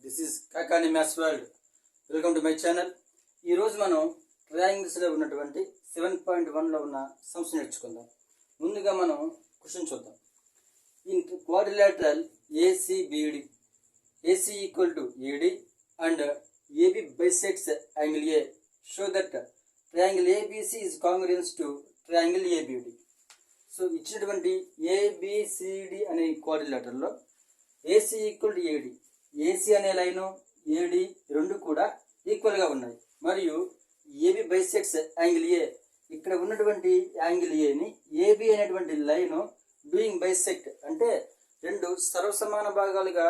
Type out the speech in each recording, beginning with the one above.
This is Kakani maths world. Welcome to my channel. ఈరోజు మనం ట్రయాంగిల్స్లో ఉన్నటువంటి 7.1లో ఉన్న సమ్స్ నేర్చుకుందాం. ముందుగా మనం క్వశ్చన్ చూద్దాం. In quadrilateral ACBD, AC equal to AD and AB bisects angle A, show that triangle ABC is congruence to triangle ABD. So ఇచ్చినటువంటి ABCD అనే క్వాడ్రిలేటర్లో AC equal to AD, AC అనే లైను ఏడి రెండు కూడా ఈక్వల్గా ఉన్నాయి. మరియు ఏబి బైసెక్ట్స్ యాంగిల్ ఏ, ఇక్కడ ఉన్నటువంటి యాంగిల్ ఏని ఏబి అనేటువంటి లైను డూయింగ్ బైసెక్ట్ అంటే రెండు సర్వసమాన భాగాలుగా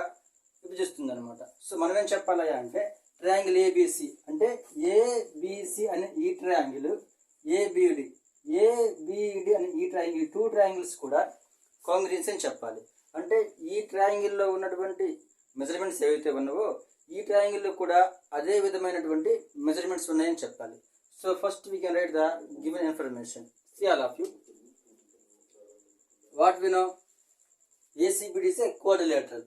విభజిస్తుంది అనమాట. సో మనం ఏం చెప్పాలి అంటే ట్రయాంగిల్ ఏబిసి అంటే ఏబిసి అనే ఈ ట్రయాంగిల్, ఏబిడి అనే ఈ ట్రయాంగిల్, టూ ట్రయాంగిల్స్ కూడా కాంగ్రుయెన్స్ అని చెప్పాలి. అంటే ఈ ట్రయాంగిల్లో ఉన్నటువంటి మెజర్మెంట్స్ ఏవైతే ఉన్నావో ఈ ట్రయాంగిల్లో కూడా అదే విధమైనటువంటి మెజర్మెంట్స్ ఉన్నాయని చెప్పాలి. So first we can right the given information. See all of you. What we know? ACBD is a quadrilateral.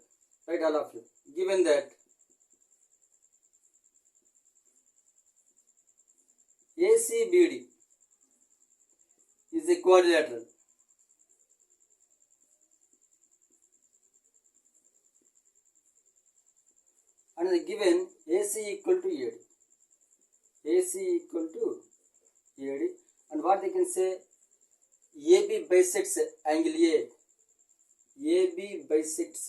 Right, all of you. Given that ACBD is a quadrilateral, and the given AC equal to AD. AC equal to AD, and what they can say, AB bisects angle A. AB bisects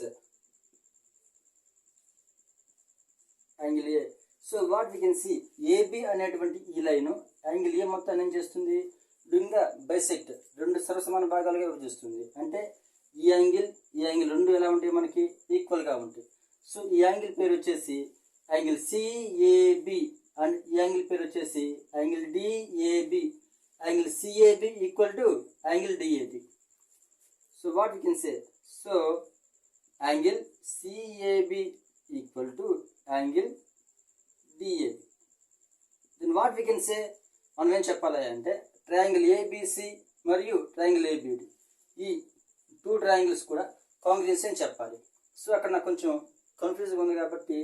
angle A. So what we can see, AB అనేటువంటి ఈ line angle A మొత్తాన్ని ఏం చేస్తుంది, doing the bisect, రెండు సర్వసమాన భాగాలుగా విభజిస్తుంది. అంటే ఈ యాంగిల్ రెండు ఎలా ఉంటాయి, మనకి ఈక్వల్గా ఉంటాయి. సో ఈ యాంగిల్ పేరు వచ్చేసి యాంగిల్ సిఏబి అండ్ ఈ యాంగిల్ పేరు వచ్చేసి angle DAB. Angle CAB equal to angle DAB. So what we can say, so angle CAB equal to angle DAB. Then what we can say, మనం ఏం చెప్పాలి అంటే ట్రయాంగిల్ ఏబిసి మరియు triangle ABD, ఈ two triangles కూడా congruence అని చెప్పాలి. So అక్కడ నాకు కొంచెం కన్ఫ్యూజ్గా ఉంది కాబట్టి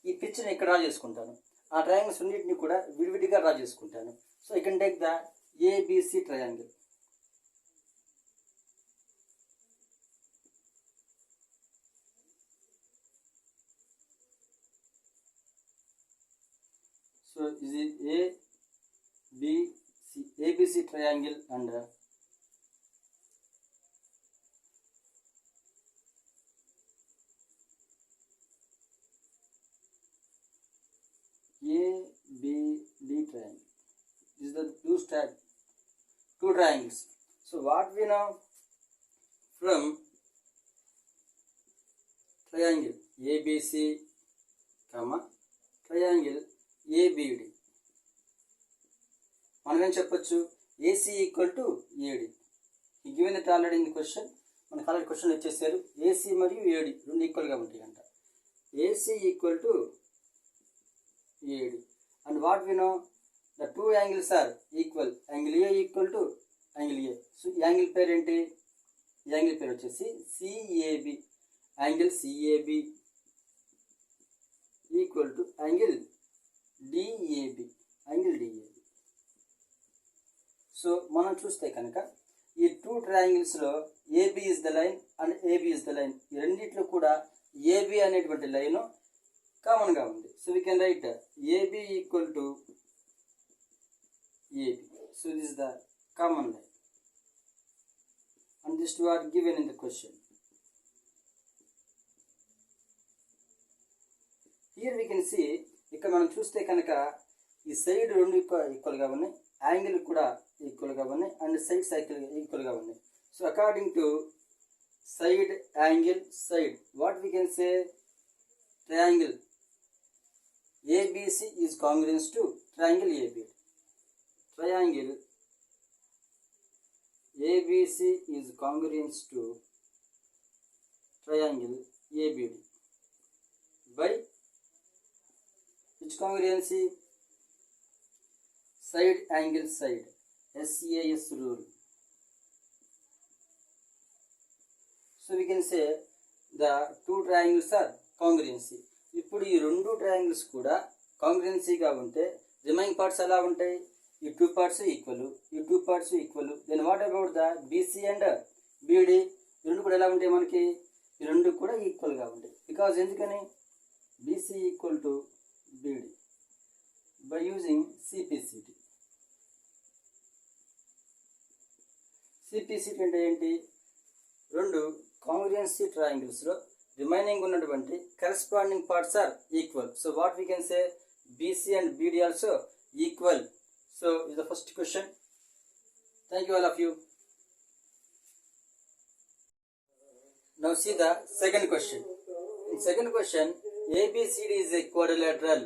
ఈ పిక్చర్ని ఇక్కడ డ్రా చేసుకుంటాను. ఆ ట్రయాంగిల్స్ అన్నింటినీ కూడా విడివిడిగా డ్రా చేసుకుంటాను. So I can take the ABC triangle. So ఇది ABC triangle and ABD triangle. This is the two triangles. So what we know from triangle ABC, triangle ABD, మనం ఏం చెప్పొచ్చు, AC equal to AD. Given it already in question, మనకు already question వచ్చేసారు. AC మరియు AD రెండు ఈక్వల్గా ఉంటాయి అంట. AC equal to AD, and what we know, the two angles are equal. Angle A equal to angle A. So angle pair enti, angle pair vachesi CAB. Angle CAB equal to angle DAB. Angle DAB. So మనం చూస్తే కనుక ఈ two triangles లో AB is the line and AB is the line. ఈ రెండిట్లో కూడా AB అనేటువంటి line common గా ఉంది. So we can write AB equal to AB. So this is the common line and this two are given in the question. Here we can see, ఇక్కడ మనం చూస్తే కనుక ఈ సైడ్ రెండు ఈక్వల్గా ఉన్నాయి, యాంగిల్ కూడా ఈక్వల్గా ఉన్నాయి, అండ్ సైడ్ సైకిల్ ఈక్వల్గా ఉన్నాయి. So according to side, angle, side, what we can say, triangle ABC is congruous to triangle ABD. Triangle ABC is congruous to triangle ABD by which congruency? Side angle side, SAS rule. So we can say the two triangles are congruency. ఇప్పుడు ఇప్పుడు ఈ రెండు triangles కూడా కాంగ్రెన్సీగా ఉంటే remaining parts ఎలా ఉంటాయి? ఈ two parts equal, ఈ two parts equal. Then what about the BC and BD? ఈ రెండు కూడా ఎలా ఉంటాయి మనకి? ఈ రెండు కూడా ఈక్వల్గా ఉంటాయి. బికాజ్ ఎందుకని? BC equal to BD by using CPCT. CPCT అంటే ఏంటి? రెండు కాంగ్రుయెన్సీ ట్రయాంగిల్స్లో రిమైనింగ్ ఉన్నటువంటి corresponding parts are equal. So what we can say BC and BD also equal. So is the first question. Thank you all of you. Now see the second question. In second question, ABCD is a quadrilateral.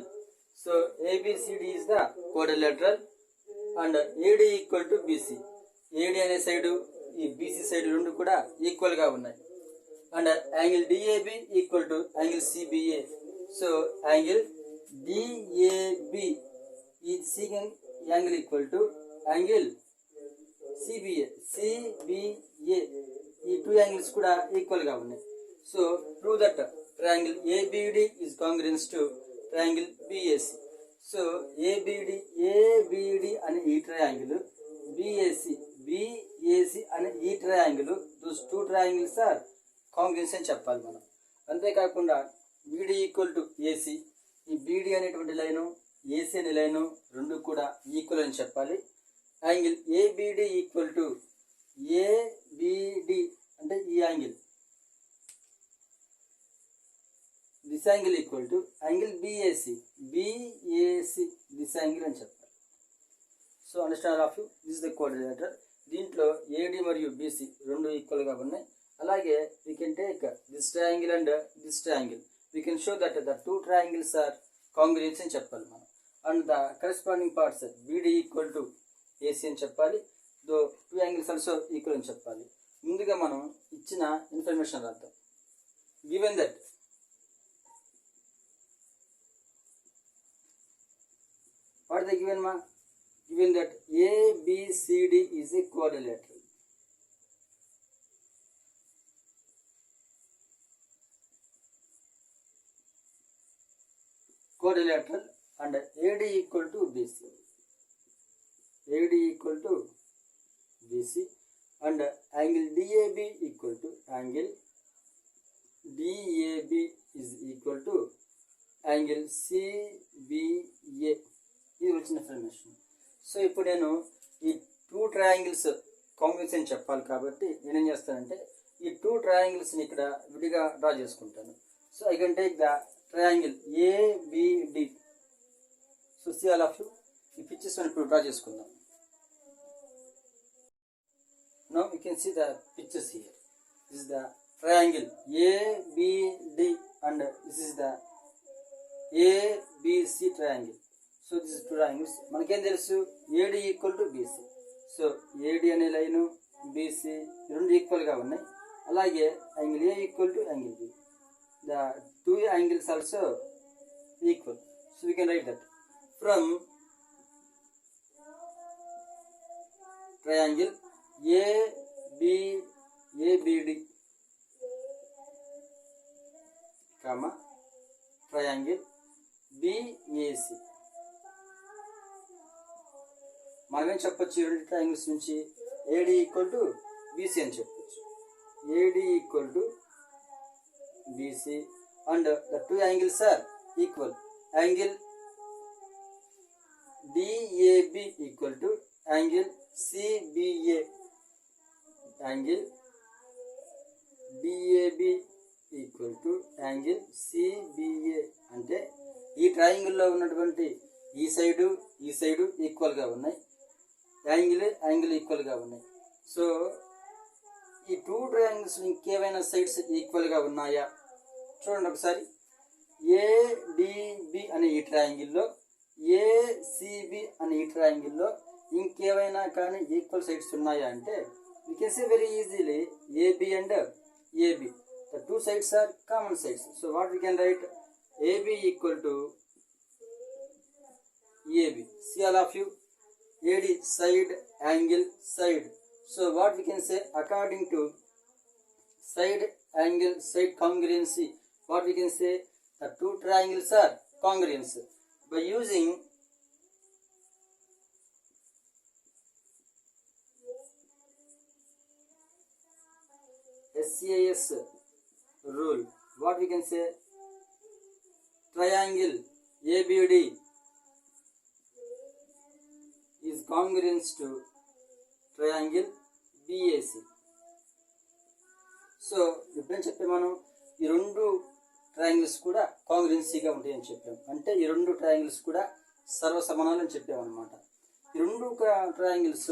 So ABCD is the quadrilateral and AD equal to BC. AD అనే side ఈ BC side రెండు కూడా equal గా ఉన్నాయి. And angle DAB equal to angle CBA. So angle DAB is secant angle equal to angle CBA. CBA ఈ two angles కూడా equal గా ఉన్నాయి. So prove that triangle ABD is congruent to triangle BAC. So ABD అనే ఈ triangle, BAC అనే ఈ triangle, those two triangles are congruence అని చెప్పాలి మనం. అంతేకాకుండా BD ఈక్వల్ టు AC, ఈ BD అనేటువంటి లైను AC అనే లైను రెండు కూడా ఈక్వల్ అని చెప్పాలి. Angle ABD equal to ABD అంటే ఈ angle, this angle equal to angle BAC this angle అని చెప్పాలి. So understand of you, this the coordinator. దీంట్లో AD మరియు BC రెండు ఈక్వల్గా ఉన్నాయి. అలాగే we can take this triangle and this triangle. We can show that the two triangles are congruence అని చెప్పాలి మనం. And the corresponding parts BD equal to AC అని చెప్పాలి. Those two angles also equal అని చెప్పాలి. ముందుగా మనం ఇచ్చిన ఇన్ఫర్మేషన్ రాద్దాం. Given that what the given మా? Given that ABCD is A quadrilateral. Quadrilateral and AD equal to BC. AD equal to BC and angle DAB equal to angle DAB is equal to angle CBA. ఇది వచ్చిన information. So ఇప్పుడు నేను ఈ two triangles కాంగ్రుయెన్స్ అని చెప్పాలి కాబట్టి నేనేం చేస్తానంటే ఈ టూ ట్రయాంగిల్స్ని ఇక్కడ విడిగా డ్రా చేసుకుంటాను. So I can take the triangle ABD. So see all of you, ఈ పిక్చర్స్ మనం ఇప్పుడు డ్రా చేసుకుందాం. Now you can see the pictures here. This is the triangle ABD and this is the ABC triangle. So this is two triangles. మనకేం తెలుసు? AD equal to BC. So AD అనే line BC రెండు ఈక్వల్గా ఉన్నాయి. అలాగే angle A equal to angle B. The two angles also equal. So we can write that from triangle ABD comma triangle BAC. మనమేం చెప్పొచ్చు? ఈ రెండు ట్రయాంగిల్స్ నుంచి AD ఈక్వల్ టు BC అని చెప్పొచ్చు. AD equal to BC and the two angles are equal. Angle DAB equal to angle CBA. Angle DAB equal to angle CBA అంటే ఈ ట్రయాంగిల్లో ఉన్నటువంటి ఈ సైడు ఈక్వల్గా ఉన్నాయి. యాంగిల్ ఈక్వల్గా ఉన్నాయి. సో ఈ టూ ట్రయాంగిల్స్ ఇంకేమైనా సైడ్స్ ఈక్వల్గా ఉన్నాయా చూడండి ఒకసారి. ADB అనే ఈ ట్రయాంగిల్లో, ACB అనే ఈ ట్రయాంగిల్లో ఇంకేమైనా కానీ ఈక్వల్ సైడ్స్ ఉన్నాయా అంటే we can say very easily AB and AB. The two sides are common sides. So what we can write? AB equal to AB. See all of you, AD side, angle, side. So what we can say, according to side, angle, side congruency, what we can say, the two triangles are congruent. By using SAS rule, what we can say? Triangle ABD is congruent to triangle BAC. So ఎప్పుడేం చెప్పాం మనం, ఈ రెండు triangles కూడా కాంగ్రుయెన్సీగా ఉంటాయని చెప్పాం. అంటే ఈ రెండు ట్రయాంగిల్స్ కూడా సర్వసమానాలని చెప్పామన్నమాట. ఈ రెండు ట్రయాంగిల్స్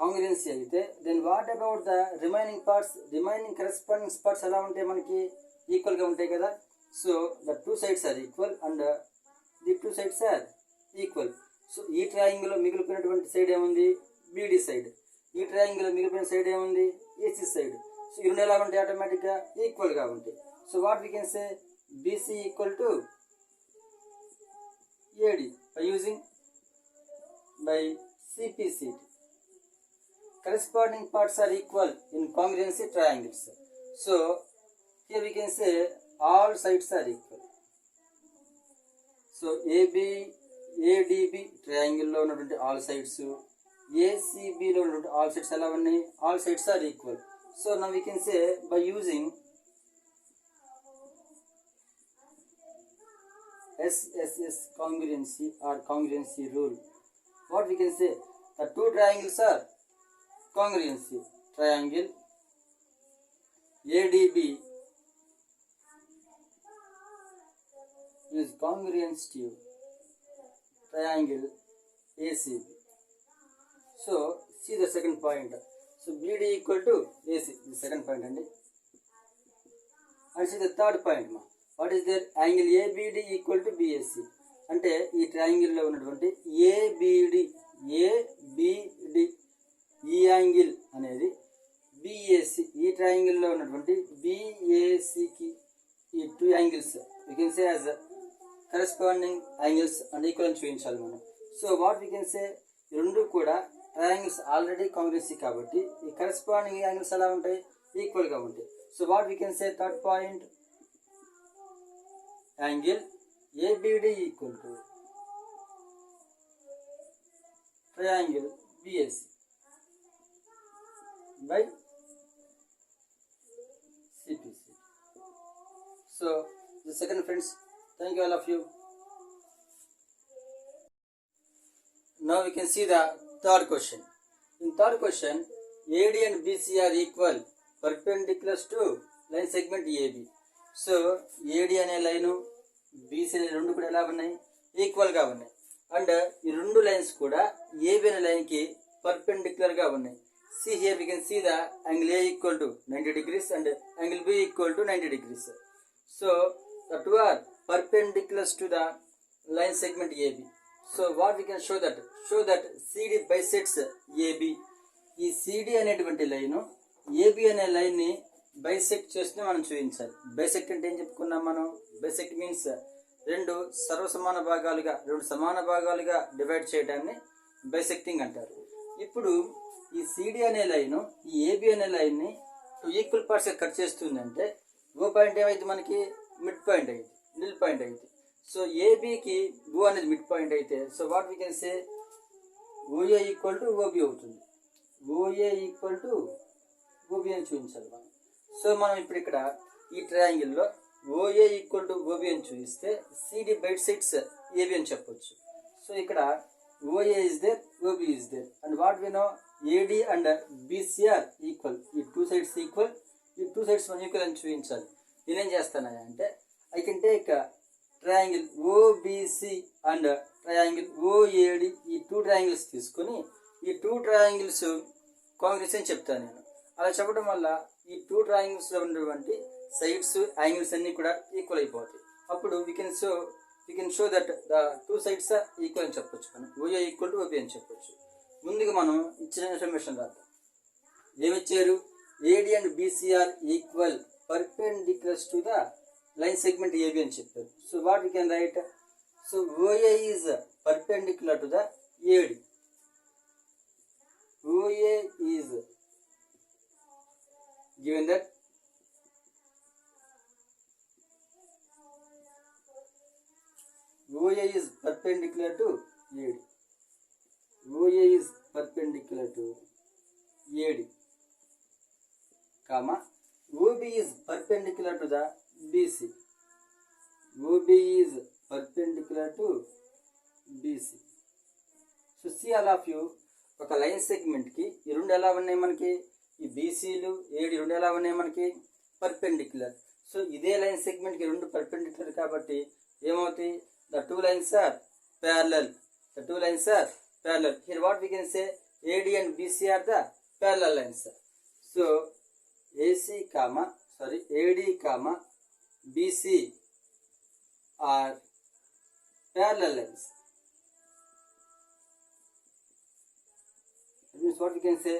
కాంగ్రుయెన్సీ అయితే then what about the remaining parts? Remaining corresponding parts ఎలా ఉంటాయి? మనకి ఈక్వల్గా ఉంటాయి కదా. So the two sides are equal and the two sides are equal. సో ఈ ట్రయాంగిల్లో మిగిలిపోయినటువంటి సైడ్ ఏముంది? BD side. ఈ ట్రయాంగిల్లో మిగిలిపోయిన సైడ్ ఏముంది? AC side. సో ఈ రెండు ఎలా ఉంటాయి? ఆటోమేటిక్గా ఈక్వల్గా ఉంటాయి. So what we can say? BC equal to AD by using by CPC. Corresponding parts are equal in congruency triangles. So here we can say all sides are equal. So ADB triangle లో ఉన్నటువంటి all sides, ACB లో ఉన్నటువంటి all sides ఎలా ఉన్నాయి? All sides are equal. So now we can say by using SSS congruency or congruency rule, what we can say? The two triangles are congruency. Triangle ADB is congruent to triangle ACB. So see the second point. So BD equal to AC, the second point, and see the third point. What is there? Angle ABD equal to BAC. అంటే ఈ ట్రయాంగిల్లో ఉన్నటువంటి ABD ఈ angle అనేది BAC, ఈ ట్రయాంగిల్లో ఉన్నటువంటి BACకి ఈ two angles we can say as corresponding angles and equal అని చూపించాలి మనం. సో వాట్ వీ కెన్ సే? ఈ రెండు కూడా ట్రయాంగిల్స్ ఆల్రెడీ కాంగ్రుయెన్సీ కాబట్టి ఈ కరెస్పాండింగ్ యాంగిల్స్ ఎలా ఉంటాయి? ఈక్వల్గా ఉంటాయి. So what we can say? Third point, angle ABD equal to triangle BAC by CPC. So the second, friends. Thank you all of you. Now we can see the third question. In third question, AD and BC are equal perpendicular to line segment AB. So AD అనే line BC అనే రెండు కూడా ఎలా ఉన్నాయి? ఈక్వల్గా ఉన్నాయి. And ఈ రెండు లైన్స్ కూడా AB అనే లైన్కి పర్పెండిక్యులర్గా ఉన్నాయి. See here we can see the angle A equal to 90 degrees and angle B equal to 90 degrees. So the two are perpendicular to the line segment AB. So what we can show that CD bisects AB. ఈ CD అనేటువంటి line AB అనే లైన్ని bisect చేస్తూ మనం చూపించాలి. Bisect అంటే ఏం చెప్పుకున్నాం మనం? బైసెక్ట్ మీన్స్ రెండు సర్వసమాన భాగాలుగా, రెండు సమాన భాగాలుగా డివైడ్ చేయడాన్ని బైసెక్టింగ్ అంటారు. ఇప్పుడు ఈ CD అనే లైన్ ఈ AB అనే లైన్ని టూ ఈక్వల్ పార్ట్స్గా కట్ చేస్తుందంటే ఓ పాయింట్ ఏమైంది? మనకి మిడ్ పాయింట్ అయింది, మిడిల్ పాయింట్ అయింది. సో ఏబికి ఓ అనేది మిడ్ పాయింట్ అయితే so what we can say? OA equal to OB అవుతుంది. OA ఈక్వల్ టు OB అని చూపించాలి మనం. సో మనం ఇప్పుడు ఇక్కడ ఈ ట్రయాంగిల్లో OA ఈక్వల్ టు OB అని చూపిస్తే CD బైట్ సైడ్స్ AB అని చెప్పొచ్చు. సో ఇక్కడ OA is there, OB is there, and what we know? AD and BC are equal. ఈ టూ సైడ్స్ ఈక్వల్, ఈ టూ సైడ్స్ మనం ఈక్వల్ అని చూపించాలి. నేనేం చేస్తాను అంటే I can take triangle OBC and triangle OAD, ఈ టూ ట్రయాంగిల్స్ తీసుకొని ఈ టూ ట్రయాంగిల్స్ కాంగ్రెస్ అని చెప్తాను నేను. అలా చెప్పడం వల్ల ఈ టూ ట్రయాంగిల్స్లో ఉన్నటువంటి సైడ్స్ యాంగిల్స్ అన్నీ కూడా ఈక్వల్ అయిపోతాయి. అప్పుడు we can show that the two sides are equal అని చెప్పొచ్చు. మనం OA ఈక్వల్ టు OB అని చెప్పొచ్చు. ముందుగా మనం ఇచ్చిన ఇన్ఫర్మేషన్ రాద్దాం. ఏమిచ్చారు? AD and BC are equal perpendicular to the line segment AB అని చెప్పారు. So what we can write? So OA is perpendicular to the AD. OA is given that OA is perpendicular to AD. OA is perpendicular to AD, comma, OB is perpendicular to the BC. OB is perpendicular to BC. So see all of you, ఒక line సెగ్మెంట్కి ఈ రెండు ఎలా ఉన్నాయి మనకి, ఈ బీసీలు AD రెండు ఎలా ఉన్నాయి మనకి, పర్పెండిక్యులర్. సో ఇదే లైన్ సెగ్మెంట్కి రెండు పర్పెండిక్యులర్ కాబట్టి ఏమవుతాయి, the two lines are parallel. The two lines are parallel. Here what we can say, AD and BC are the parallel lines. So AD comma BC are parallel lines. That means what we can say,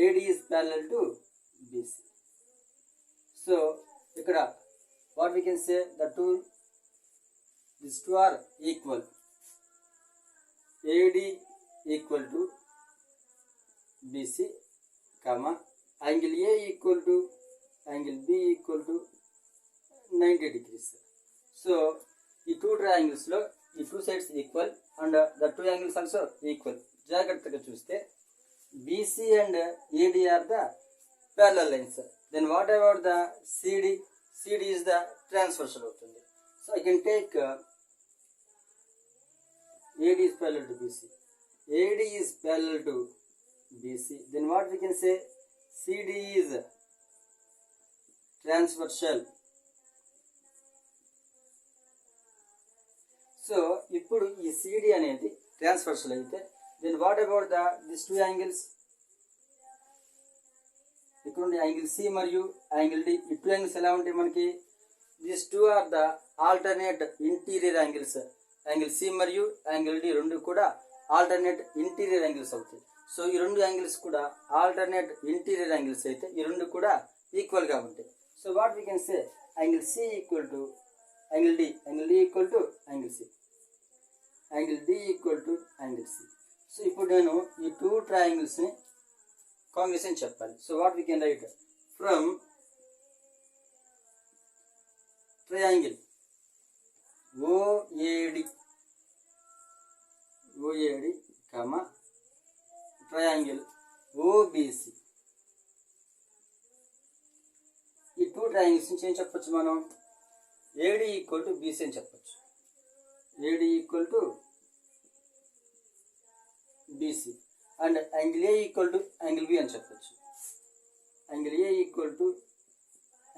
AD is parallel to BC. So ikkada what we can say, these two are equal. AD equal to BC, comma, angle A equal to angle B equal to 90 degrees. So ఈ two triangles లో ఈ two sides equal and the two angles also equal. జాగ్రత్తగా చూస్తే BC and AD are the parallel lines. Then what about the CD? CD is the transversal outundi. So I can take AD is parallel to BC. AD is parallel to BC. Then what we can say, CD is transversal. So ఇప్పుడు ఈ CD అనేది transversal అయితే, then what about these two angles? ఇక్కడ ఉండే angle C మరియు angle D, ఈ two angles ఎలా ఉంటాయి మనకి, these two are the alternate interior angles. Angle C మరియు యాంగిల్ డి రెండు కూడా ఆల్టర్నేట్ ఇంటీరియర్ యాంగిల్స్ అవుతాయి. సో ఈ రెండు యాంగిల్స్ కూడా ఆల్టర్నేట్ ఇంటీరియర్ యాంగిల్స్ అయితే ఈ రెండు కూడా ఈక్వల్గా ఉంటాయి. So what we can say, angle C equal to angle D, angle D equal to angle C, angle D equal to angle C. So ఇప్పుడు నేను ఈ టూ ట్రయాంగిల్స్ని కాంబినేషన్ చెప్పాలి. So what we can write, from triangle OAD comma triangle OBC, ఈ two triangles నుంచి ఏం చెప్పొచ్చు మనం, ఏడి ఈక్వల్ టు బీసీ అని చెప్పొచ్చు. AD equal to BC and angle A equal to angle B అని చెప్పొచ్చు. Angle A equal to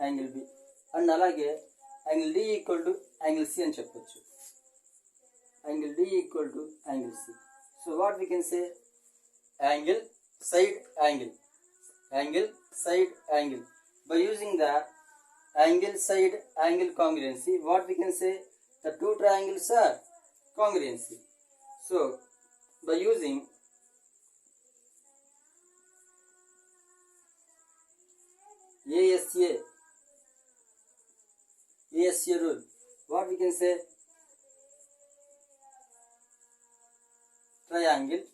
angle B and అలాగే angle D equal to angle C అని చెప్పొచ్చు. Angle D equal to angle C. So what we can say, angle side angle, angle side angle. By using the angle side angle congruency, what we can say, the two triangles are congruency. So by using ASA rule, what we can say, triangle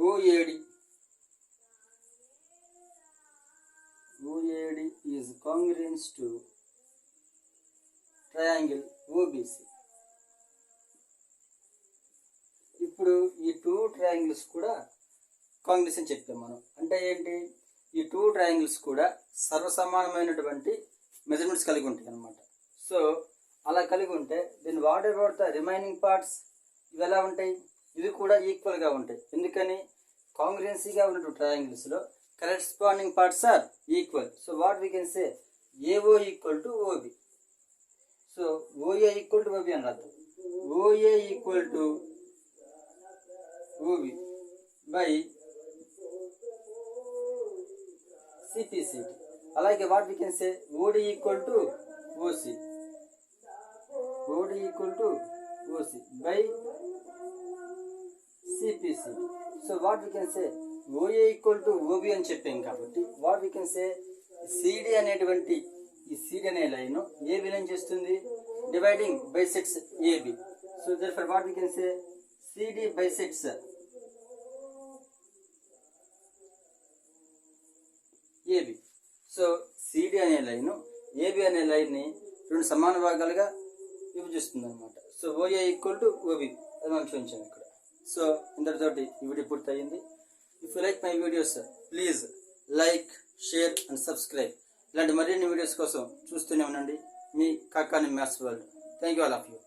OAD is congruent to triangle OBC. ఇప్పుడు ఈ two triangles కూడా combination చెప్పాం మనం. అంటే ఏంటి, ఈ two triangles కూడా సర్వసమానమైనటువంటి measurements కలిగి ఉంటాయి అన్నమాట. సో అలా కలిగి ఉంటే then what about the remaining parts, ఇవి ఎలా ఉంటాయి, ఇవి కూడా ఈక్వల్గా ఉంటాయి. ఎందుకని, కాంగ్రుయెన్సీగా ఉన్న ట్రయాంగిల్స్లో corresponding parts are equal. So what we can say, AO equal to OB. So OA equal to OB and rather OA equal to OB by CPCT. Like what we can say, OD equal to OC, OD equal to OC by CPCT. So what we can say, OA equal to OB అని చెప్పాం కాబట్టి what we can say, CD అనేటువంటి ఈ CD అనే line ఏ విలన్ చేస్తుంది, dividing bisects AB. So therefore what we can say, CD bisects AB. So CD అనే లైన్ ఏబి అనే లైన్ని రెండు సమాన భాగాలుగా విభజిస్తుంది అనమాట. So OA equal to OB అది మనం చూపించాము ఇక్కడ. సో ఇంతటితోటి ఈ వీడియో పూర్తయింది. If you like my videos please like, share and subscribe. ఇలాంటి మరిన్ని వీడియోస్ కోసం చూస్తూనే ఉండండి మీ Kakani maths world. Thank you all of you.